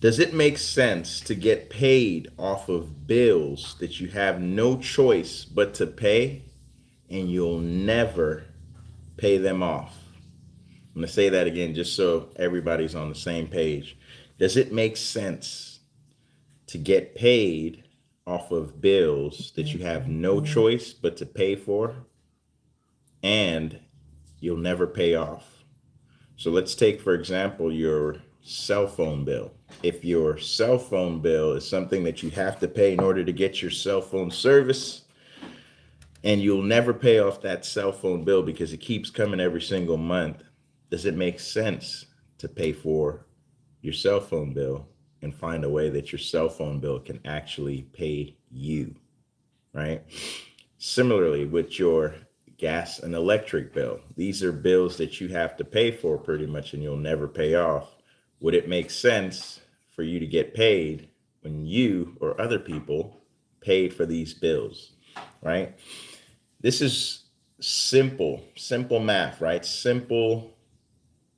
Does it make sense to get paid off of bills that you have no choice but to pay and you'll never pay them off? I'm going to say that again just so everybody's on the same page. Does it make sense to get paid off of bills that you have no choice but to pay for and you'll never pay off? So let's take, for example, your cell phone bill. If your cell phone bill is something that you have to pay in order to get your cell phone service, and you'll never pay off that cell phone bill because it keeps coming every single month, does it make sense to pay for your cell phone bill and find a way that your cell phone bill can actually pay you, right? Similarly, with your gas and electric bill, these are bills that you have to pay for pretty much and you'll never pay off. Would it make sense for you to get paid when you or other people paid for these bills, right? This is simple math, right? Simple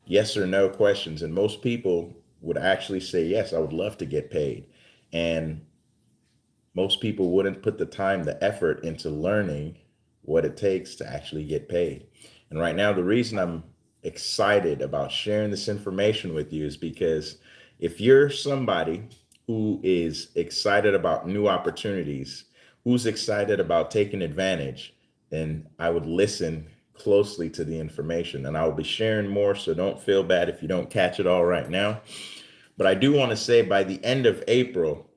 yes or no questions. And most people would actually say, yes, I would love to get paid. And most people wouldn't put the time, the effort into learning what it takes to actually get paid. And right now, the reason I'm excited about sharing this information with you is because if you're somebody who is excited about new opportunities, who's excited about taking advantage, then I would listen closely to the information and I will be sharing more. So don't feel bad if you don't catch it all right now. But I do want to say by the end of April,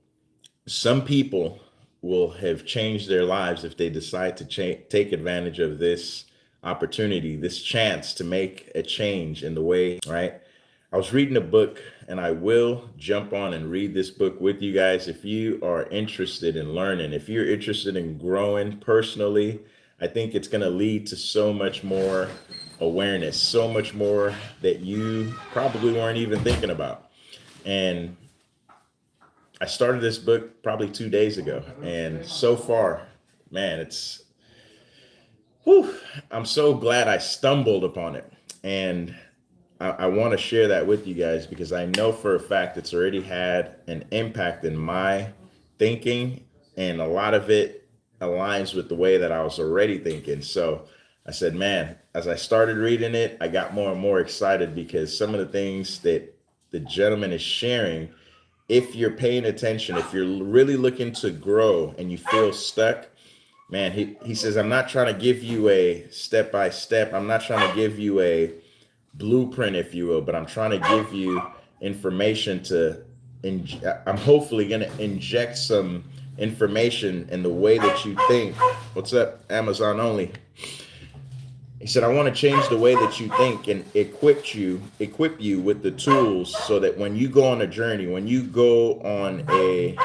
some people will have changed their lives if they decide to take advantage of this opportunity, this chance to make a change in the way, right? I was reading a book and I will jump on and read this book with you guys. If you are interested in learning, if you're interested in growing personally, I think it's going to lead to so much more awareness, so much more that you probably weren't even thinking about. And I started this book probably 2 days ago. And so far, man, whew, I'm so glad I stumbled upon it. And I want to share that with you guys because I know for a fact it's already had an impact in my thinking, and a lot of it aligns with the way that I was already thinking. So I said, man, as I started reading it, I got more and more excited because some of the things that the gentleman is sharing, if you're paying attention, if you're really looking to grow and you feel stuck, man, he says, I'm not trying to give you a step by step. I'm not trying to give you a blueprint, if you will, but I'm trying to give you information I'm hopefully going to inject some information in the way that you think. What's up, Amazon only? He said, I want to change the way that you think and equip you with the tools so that when you go on a journey, when you go on a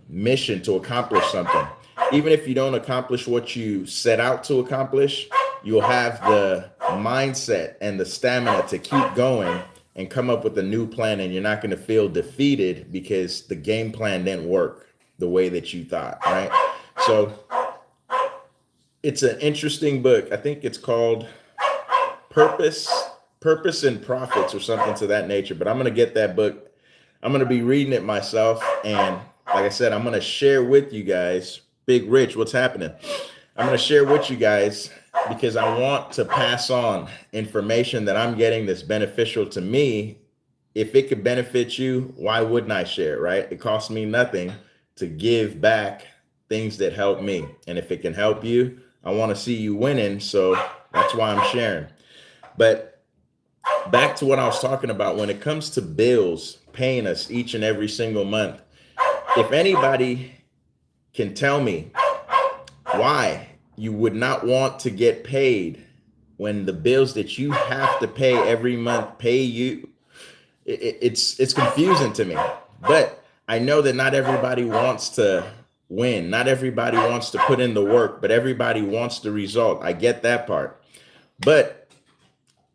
mission to accomplish something, even if you don't accomplish what you set out to accomplish, you'll have the mindset and the stamina to keep going and come up with a new plan. And you're not going to feel defeated because the game plan didn't work the way that you thought, right? So it's an interesting book. I think it's called Purpose and Profits or something to that nature. But I'm going to get that book. I'm going to be reading it myself. And like I said, I'm going to share with you guys. Big Rich, what's happening? I'm going to share with you guys because I want to pass on information that I'm getting that's beneficial to me. If it could benefit you, why wouldn't I share it, right? It costs me nothing to give back things that help me. And if it can help you, I want to see you winning. So that's why I'm sharing. But back to what I was talking about, when it comes to bills paying us each and every single month, if anybody can tell me why you would not want to get paid when the bills that you have to pay every month pay you, it's confusing to me. But I know that not everybody wants to win. Not everybody wants to put in the work, but everybody wants the result. I get that part. But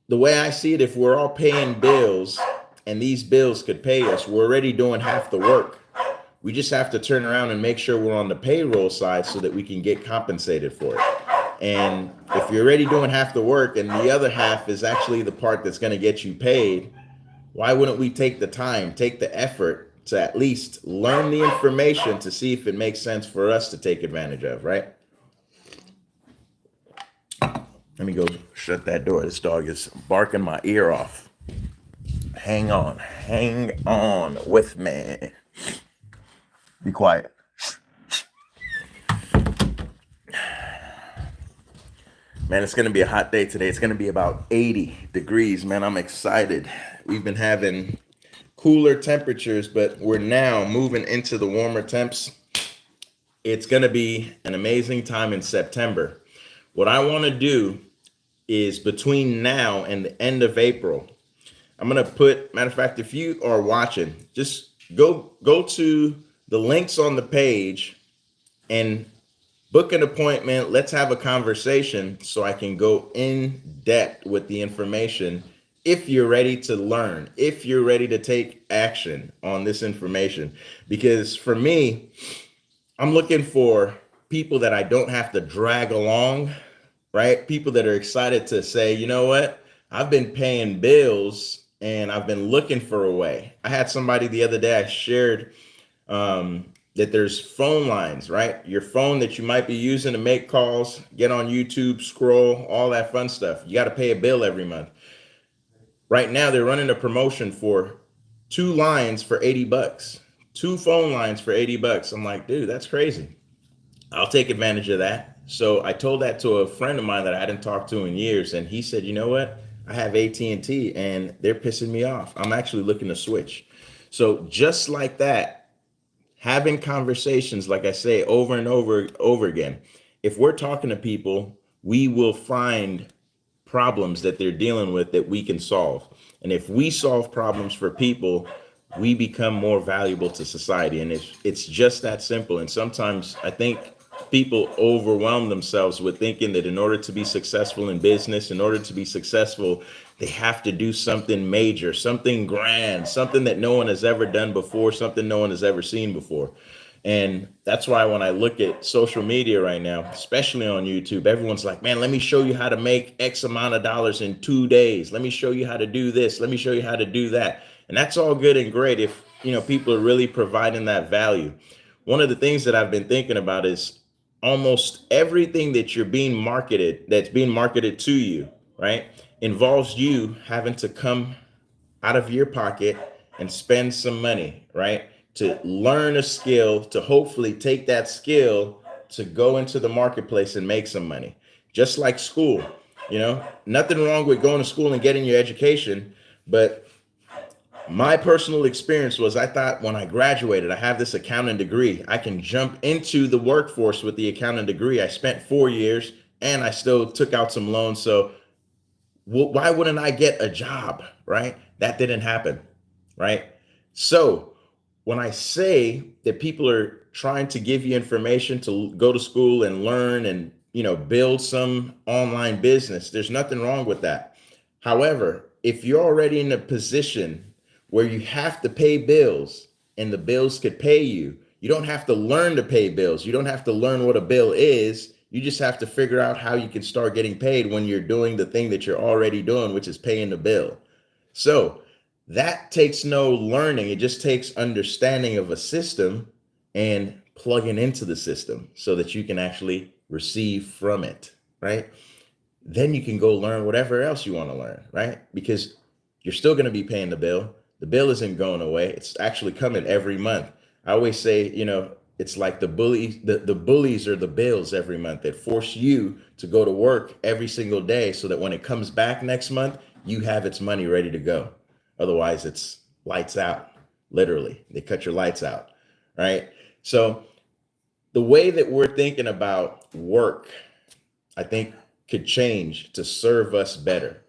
the way I see it, if we're all paying bills and these bills could pay us, we're already doing half the work. We just have to turn around and make sure we're on the payroll side so that we can get compensated for it. And if you're already doing half the work and the other half is actually the part that's going to get you paid, Why wouldn't we take the time, take the effort to at least learn the information to see if it makes sense for us to take advantage of, right? Let me go shut that door. This dog is barking my ear off. Hang on with me. Be quiet. Man, it's going to be a hot day today. It's going to be about 80 degrees, man. I'm excited. We've been having cooler temperatures, but we're now moving into the warmer temps. It's going to be an amazing time in September. What I want to do is between now and the end of April, I'm going to put, matter of fact, if you are watching, just go to the links on the page and book an appointment. Let's have a conversation so I can go in depth with the information. If you're ready to learn, if you're ready to take action on this information, because for me, I'm looking for people that I don't have to drag along, right? People that are excited to say, you know what? I've been paying bills and I've been looking for a way. I had somebody the other day, I shared that there's phone lines, right? Your phone that you might be using to make calls, get on YouTube, scroll, all that fun stuff. You got to pay a bill every month. Right now, they're running a promotion for 2 lines for 80 bucks, 2 phone lines for 80 bucks. I'm like, dude, that's crazy. I'll take advantage of that. So I told that to a friend of mine that I hadn't talked to in years. And he said, you know what? I have AT&T and they're pissing me off. I'm actually looking to switch. So just like that, having conversations, like I say, over and over again. If we're talking to people, we will find problems that they're dealing with that we can solve. And if we solve problems for people, we become more valuable to society. And it's just that simple. And sometimes I think people overwhelm themselves with thinking that in order to be successful in business, in order to be successful, they have to do something major, something grand, something that no one has ever done before, something no one has ever seen before. And that's why when I look at social media right now, especially on YouTube, everyone's like, man, let me show you how to make X amount of dollars in 2 days. Let me show you how to do this. Let me show you how to do that. And that's all good and great if, people are really providing that value. One of the things that I've been thinking about is almost everything that that's being marketed to you, right, involves you having to come out of your pocket and spend some money, right? To learn a skill, to hopefully take that skill to go into the marketplace and make some money. Just like school, nothing wrong with going to school and getting your education. But my personal experience was I thought when I graduated, I have this accounting degree. I can jump into the workforce with the accounting degree. I spent 4 years and I still took out some loans. So why wouldn't I get a job, right? That didn't happen, right? So when I say that people are trying to give you information to go to school and learn and, build some online business, there's nothing wrong with that. However, if you're already in a position where you have to pay bills and the bills could pay you, you don't have to learn to pay bills. You don't have to learn what a bill is. You just have to figure out how you can start getting paid when you're doing the thing that you're already doing, which is paying the bill. So that takes no learning. It just takes understanding of a system and plugging into the system so that you can actually receive from it, right? Then you can go learn whatever else you want to learn, right? Because you're still going to be paying the bill. The bill isn't going away. It's actually coming every month. I always say, it's like the bullies are the bills every month that force you to go to work every single day so that when it comes back next month, you have its money ready to go. Otherwise, it's lights out, literally. They cut your lights out, right? So the way that we're thinking about work, I think could change to serve us better,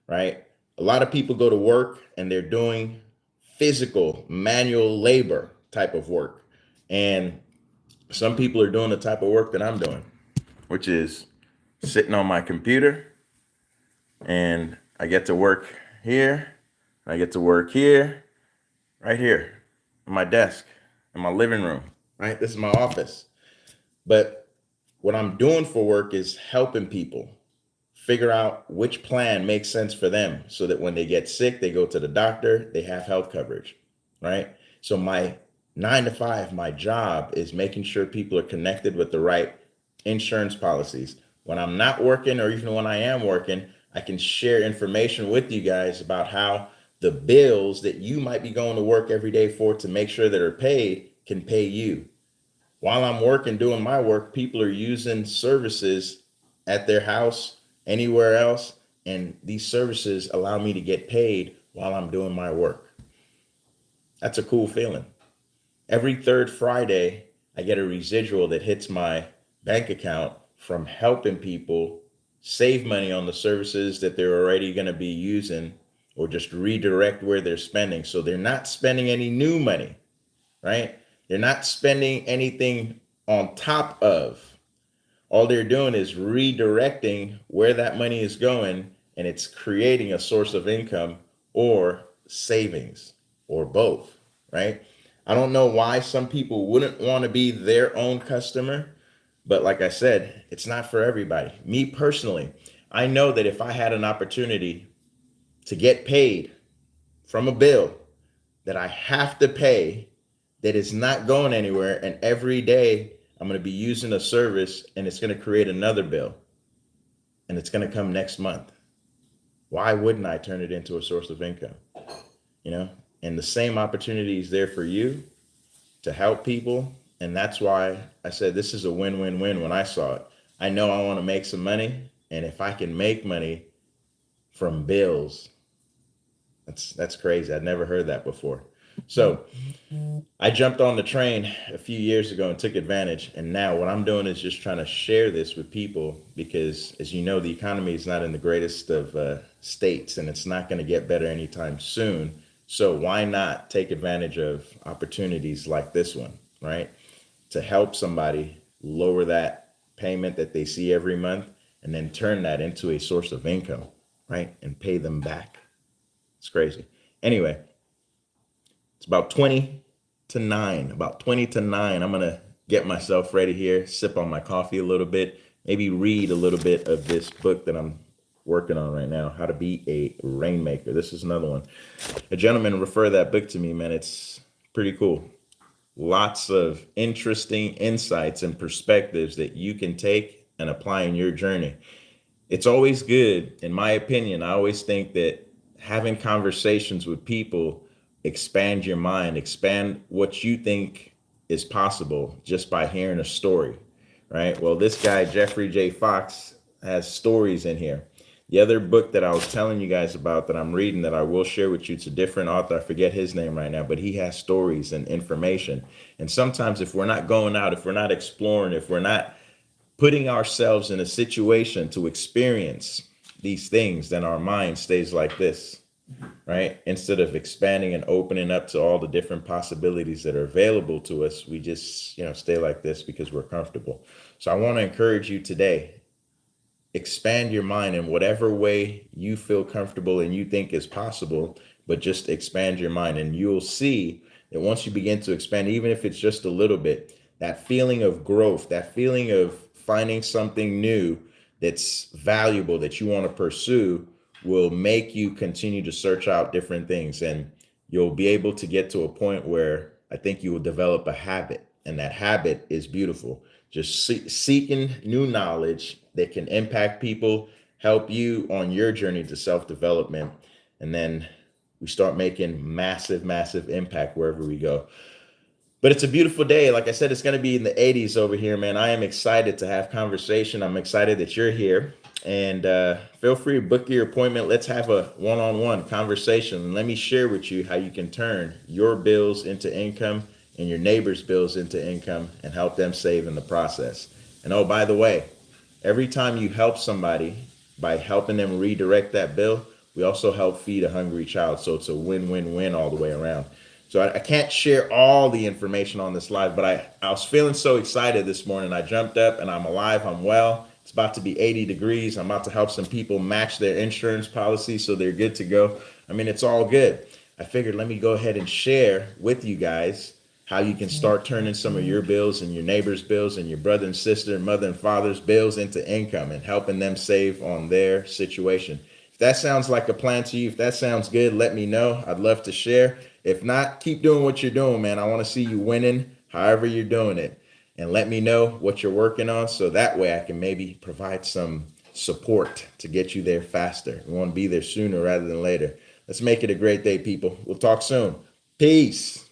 right? A lot of people go to work and they're doing physical, manual labor type of work. And some people are doing the type of work that I'm doing, which is sitting on my computer and I get to work here. I get to work here, right here, on my desk, in my living room, right? This is my office. But what I'm doing for work is helping people figure out which plan makes sense for them so that when they get sick, they go to the doctor, they have health coverage, right? So my 9 to 5, my job is making sure people are connected with the right insurance policies. When I'm not working, or even when I am working, I can share information with you guys about how the bills that you might be going to work every day for to make sure that are paid can pay you. While I'm working, doing my work, people are using services at their house, anywhere else, and these services allow me to get paid while I'm doing my work. That's a cool feeling. Every third Friday, I get a residual that hits my bank account from helping people save money on the services that they're already going to be using, or just redirect where they're spending. So they're not spending any new money, right? They're not spending anything on top of. All they're doing is redirecting where that money is going, and it's creating a source of income or savings or both, right? I don't know why some people wouldn't want to be their own customer, but like I said, it's not for everybody. Me personally, I know that if I had an opportunity to get paid from a bill that I have to pay, that is not going anywhere, and every day I'm going to be using a service and it's going to create another bill and it's going to come next month, why wouldn't I turn it into a source of income? You know, and the same opportunity is there for you to help people. And that's why I said this is a win-win-win when I saw it. I know I want to make some money, and if I can make money from bills, that's crazy. I'd never heard that before. So I jumped on the train a few years ago and took advantage. And now what I'm doing is just trying to share this with people because, as you know, the economy is not in the greatest of states, and it's not going to get better anytime soon. So why not take advantage of opportunities like this one, right? To help somebody lower that payment that they see every month and then turn that into a source of income, right? And pay them back. It's crazy. Anyway, it's about 20 to 9. About 20 to 9. I'm going to get myself ready here, sip on my coffee a little bit, maybe read a little bit of this book that I'm working on right now, How to Be a Rainmaker. This is another one. A gentleman referred that book to me, man. It's pretty cool. Lots of interesting insights and perspectives that you can take and apply in your journey. It's always good, in my opinion. I always think that having conversations with people expand your mind, expand what you think is possible just by hearing a story, right? Well, this guy, Jeffrey J. Fox, has stories in here. The other book that I was telling you guys about that I'm reading that I will share with you, it's a different author. I forget his name right now, but he has stories and information. And sometimes if we're not going out, if we're not exploring, if we're not putting ourselves in a situation to experience these things, then our mind stays like this, right? Instead of expanding and opening up to all the different possibilities that are available to us, we just, stay like this because we're comfortable. So I want to encourage you today, expand your mind in whatever way you feel comfortable and you think is possible, but just expand your mind. And you'll see that once you begin to expand, even if it's just a little bit, that feeling of growth, that feeling of finding something new that's valuable that you want to pursue will make you continue to search out different things. And you'll be able to get to a point where I think you will develop a habit. And that habit is beautiful. Just seeking new knowledge that can impact people, help you on your journey to self-development. And then we start making massive, massive impact wherever we go. But it's a beautiful day. Like I said, it's going to be in the 80s over here, man. I am excited to have conversation. I'm excited that you're here. And feel free to book your appointment. Let's have a one-on-one conversation. And let me share with you how you can turn your bills into income and your neighbor's bills into income and help them save in the process. And oh, by the way, every time you help somebody by helping them redirect that bill, we also help feed a hungry child. So it's a win-win-win all the way around. So I can't share all the information on this live, but I was feeling so excited this morning. I jumped up and I'm alive, I'm well. It's about to be 80 degrees. I'm about to help some people match their insurance policy so they're good to go. I mean, it's all good. I figured let me go ahead and share with you guys how you can start turning some of your bills and your neighbor's bills and your brother and sister, mother and father's bills into income and helping them save on their situation. If that sounds like a plan to you, if that sounds good, let me know. I'd love to share. If not, keep doing what you're doing, man. I want to see you winning however you're doing it. And let me know what you're working on so that way I can maybe provide some support to get you there faster. We want to be there sooner rather than later. Let's make it a great day, people. We'll talk soon. Peace.